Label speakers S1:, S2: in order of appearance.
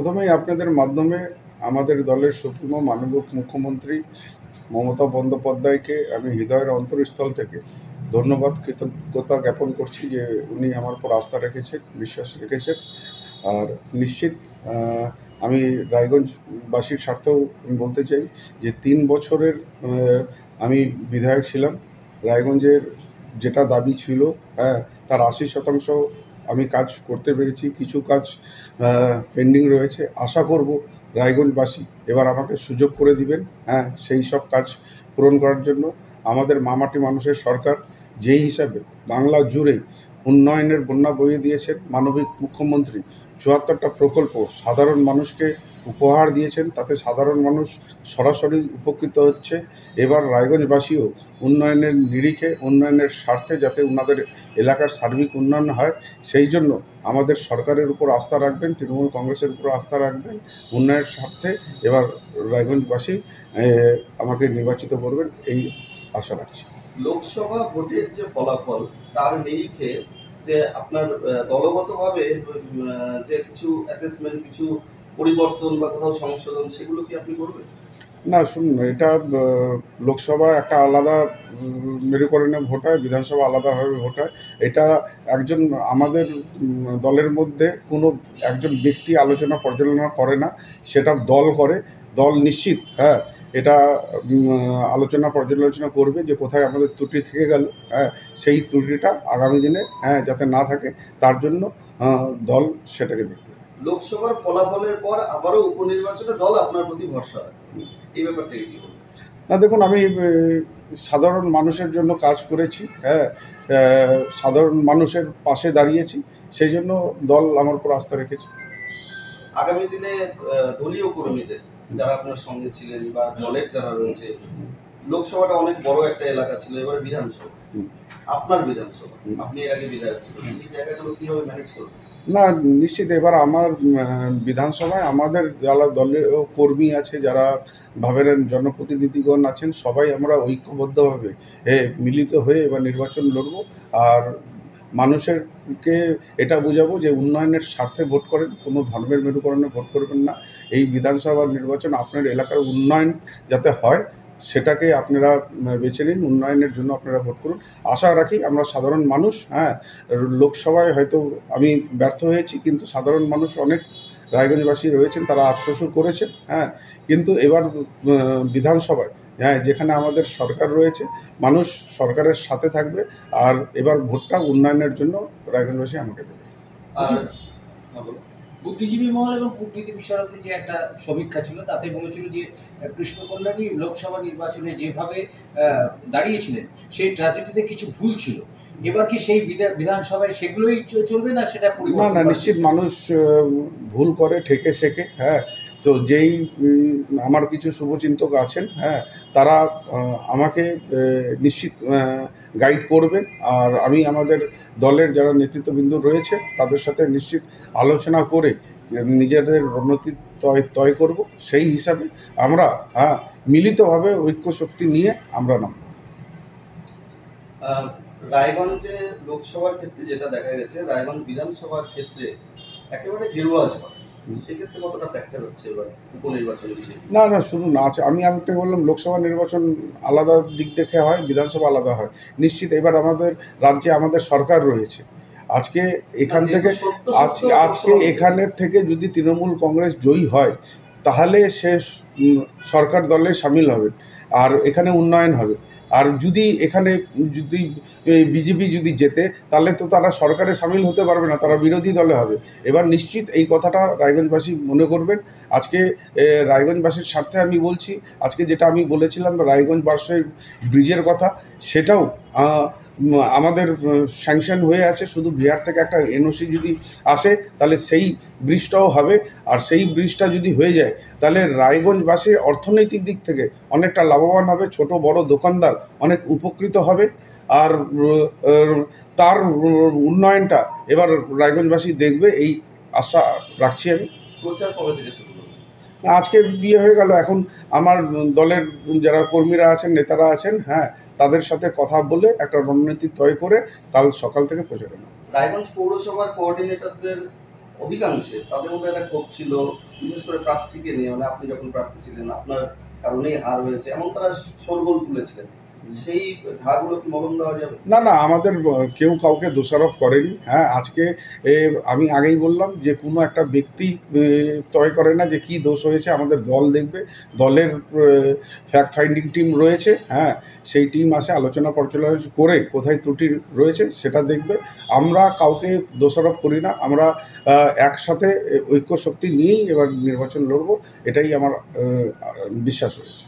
S1: প্রথমেই আপনাদের মাধ্যমে আমাদের দলের সুপ্রিমো মাননীয় মুখ্যমন্ত্রী মমতা বন্দ্যোপাধ্যায়কে আমি হৃদয়ের অন্তরস্থল থেকে ধন্যবাদ কৃতজ্ঞতা জ্ঞাপন করছি যে উনি আমার উপর আস্থা রেখেছেন, বিশ্বাস রেখেছেন। আর নিশ্চিত আমি রায়গঞ্জবাসীর স্বার্থেও বলতে চাই যে ৩ বছরের আমি বিধায়ক ছিলাম। রায়গঞ্জের যেটা দাবি ছিল, তার ৮০% আমি কাজ করতে পেরেছি। কিছু কাজ পেন্ডিং রয়েছে। আশা করব রায়গঞ্জবাসী এবার আমাকে সুযোগ করে দিবেন, সেই সব কাজ পূরণ করার জন্য। আমাদের মামাটি মানুষের সরকার যেই হিসাবে বাংলা জুড়ে উন্নয়নের বন্যা বইয়ে দিয়েছেন মানবিক মুখ্যমন্ত্রী, ৭৪টা প্রকল্প সাধারণ মানুষকে উপহার দিয়েছেন, তাতে সাধারণ মানুষ সরাসরি উপকৃত হচ্ছে। এবার রায়গঞ্জবাসীও উন্নয়নের নিরিখে, উন্নয়নের স্বার্থে যাতে ওনাদের এলাকার সার্বিক উন্নয়ন হয়, সেই জন্য আমাদের সরকারের উপর আস্থা রাখবেন, তৃণমূল কংগ্রেসের উপর আস্থা রাখবেন। উন্নয়নের স্বার্থে এবার রায়গঞ্জবাসী আমাকে নির্বাচিত করবেন, এই আশা রাখছি।
S2: লোকসভা ভোটের যে ফলাফল, তার নিরিখে যে আপনার দলগতভাবে যে কিছু অ্যাসেসমেন্ট, কিছু পরিবর্তন বা কোথাও সংশোধন, সেগুলো কি আপনি করবেন?
S1: না, শুনুন, এটা লোকসভা একটা আলাদা মেরুকরণে ভোট হয়, বিধানসভা আলাদাভাবে ভোট হয়। এটা একজন আমাদের দলের মধ্যে কোনো একজন ব্যক্তি আলোচনা পর্যালোচনা করে না, সেটা দল করে। দল নিশ্চিত এটা আলোচনা পর্যালোচনা করবে যে কোথায় আমাদের ত্রুটি থেকে গেল, সেই ত্রুটিটা আগামী দিনে যাতে না থাকে, তার জন্য দল সেটাকে দেখবে।
S2: লোকসভার ফলাফলের পর আবারও উপনির্বাচনে দল আপনার প্রতি ভরসা রাখে, এই ব্যাপারটা কি বলবেন?
S1: না, দেখুন, আমি সাধারণ মানুষের জন্য কাজ করেছি, সাধারণ মানুষের পাশে দাঁড়িয়েছি, সেই জন্য দল আমার উপর আস্থা রেখেছে।
S2: আগামী দিনে দলীয় কর্মীদের যারা আপনার সঙ্গে ছিলেন বা দলের যারা রয়েছে, লোকসভাটা অনেক বড় একটা এলাকা ছিল, এবারে বিধানসভা, আপনার বিধানসভা, আপনি এর আগে বিধায়ক ছিলেন, সেই জায়গাগুলো কিভাবে ম্যানেজ করবেন?
S1: না, নিশ্চিত এবার আমার বিধানসভায় আমাদের যারা দলের কর্মী আছে, যারা ভাবেন জনপ্রতিনিধিগণ আছেন, সবাই আমরা ঐক্যবদ্ধভাবে মিলিত হয়ে এবার নির্বাচন লড়ব। আর মানুষেরকে এটা বোঝাবো যে উন্নয়নের স্বার্থে ভোট করেন, কোনো ধর্মের মেরুকরণে ভোট করবেন না। এই বিধানসভার নির্বাচন আপনার এলাকার উন্নয়ন যাতে হয়, সেটাকে আপনারা বেছে নিন, উন্নয়নের জন্য আপনারা ভোট করুন। আশা রাখি আমরা সাধারণ মানুষ, লোকসভায় হয়তো আমি ব্যর্থ হয়েছি, কিন্তু সাধারণ মানুষ অনেক রায়গঞ্জবাসী রয়েছেন, তারা আফসোসও করেছেন, কিন্তু এবার বিধানসভায় যেখানে আমাদের সরকার রয়েছে, মানুষ সরকারের সাথে থাকবে। আর এবার ভোটটা উন্নয়নের জন্য রায়গঞ্জবাসী আমাকে দেবে।
S3: বুদ্ধিজীবী মহল এবং কূটনীতি বিশারদের যে একটা সমীক্ষা ছিল, তাতে বলেছিল যে কৃষ্ণ কল্যাণী লোকসভা নির্বাচনে যেভাবে দাঁড়িয়েছিলেন, সেই ট্র্যাজেডিতে কিছু ভুল ছিল। এবার কি সেই বিধানসভায় সেগুলোই চলবে, না সেটা পরিবর্তন?
S1: না, নিশ্চিত মানুষ ভুল করে, ঠেকে শেখে। তো যেই আমার কিছু শুভচিন্তক আছেন, তারা আমাকে নিশ্চিত গাইড করবেন। আর আমি আমাদের দলের যারা নেতৃত্ববৃন্দ রয়েছে, তাদের সাথে নিশ্চিত আলোচনা করে নিজেদের রণনীতি তয় করব। সেই হিসাবে আমরা মিলিতভাবে ঐক্য শক্তি নিয়ে আমরা নামব।
S2: রায়গঞ্জে লোকসভার ক্ষেত্রে যেটা দেখা গেছে, রায়গঞ্জ বিধানসভার ক্ষেত্রে একেবারে গেরুয়া ঝড়, সেক্ষেত্রে কতটা ফ্যাক্টর হচ্ছে এবার উপনির্বাচনে?
S1: না, শুনুন, আচ্ছা, আমি আপনাকে বললাম লোকসভা নির্বাচন আলাদা দিক দেখে হয়, বিধানসভা আলাদা হয়। নিশ্চিত এবার আমাদের রাজ্যে আমাদের সরকার রয়েছে। আজকে এখান থেকে আজকে এখানের থেকে যদি তৃণমূল কংগ্রেস জয়ী হয়, তাহলে সে সরকার দলে সামিল হবে, আর এখানে উন্নয়ন হবে। আর যদি এখানে বিজেপি যদি জেতে, তাহলে তো তারা সরকারে সামিল হতে পারবে না, তারা বিরোধী দলে হবে। এবার নিশ্চিত এই কথাটা রায়গঞ্জবাসী মনে করবেন। আজকে রায়গঞ্জবাসীর স্বার্থে আমি বলছি, আজকে যেটা আমি বলেছিলাম রায়গঞ্জ বাসের ব্রিজের কথা, সেটাও আমাদের স্যাংশন হয়ে আছে। শুধু বিহার থেকে একটা এনওসি যদি আসে, তাহলে সেই ব্রিজটাও হবে। আর সেই ব্রিজটা যদি হয়ে যায়, তাহলে রায়গঞ্জবাসীর অর্থনৈতিক দিক থেকে অনেকটা লাভবান হবে, ছোট বড় দোকানদার অনেক উপকৃত হবে। আর তার উন্নয়নটা এবার রায়গঞ্জবাসী দেখবে, এই আশা রাখছি আমি।
S2: প্রচার কবে থেকে শুরু করবে?
S1: আজকে বিয়ে হয়ে গেল, এখন আমার দলের যারা কর্মীরা আছেন, নেতারা আছেন, তাদের সাথে কথা বলে একটা রণনীতি তয় করে কাল সকাল থেকে প্রচারণা।
S2: রায়গঞ্জ পৌরসভার কোঅর্ডিনেটরদের অধিকাংশে তাদের মধ্যে একটা ক্ষোভ ছিল, বিশেষ করে প্রার্থীকে নিয়ে, মানে আপনি যখন প্রার্থী ছিলেন আপনার কারণেই হার হয়েছে, এমন তারা শোরগোল তুলেছিলেন। সেই ঘাগুলো কি মলম দেওয়া যাবে?
S1: না না, আমাদের কেউ কাউকে দোষারোপ করেনি। হ্যাঁ, আজকে আমি আগেই বললাম যে কোনো একটা ব্যক্তি তয় করে না যে কি দোষ হয়েছে। আমাদের দল দেখবে, দলের ফ্যাক্ট ফাইন্ডিং টিম রয়েছে। হ্যাঁ, সেই টিম আসে, আলোচনা পর্যালোচনা করে কোথায় ত্রুটি রয়েছে সেটা দেখবে। আমরা কাউকে দোষারোপ করি না। আমরা একসাথে ঐক্য শক্তি নিয়েই এবার নির্বাচন লড়বো, এটাই আমার বিশ্বাস রয়েছে।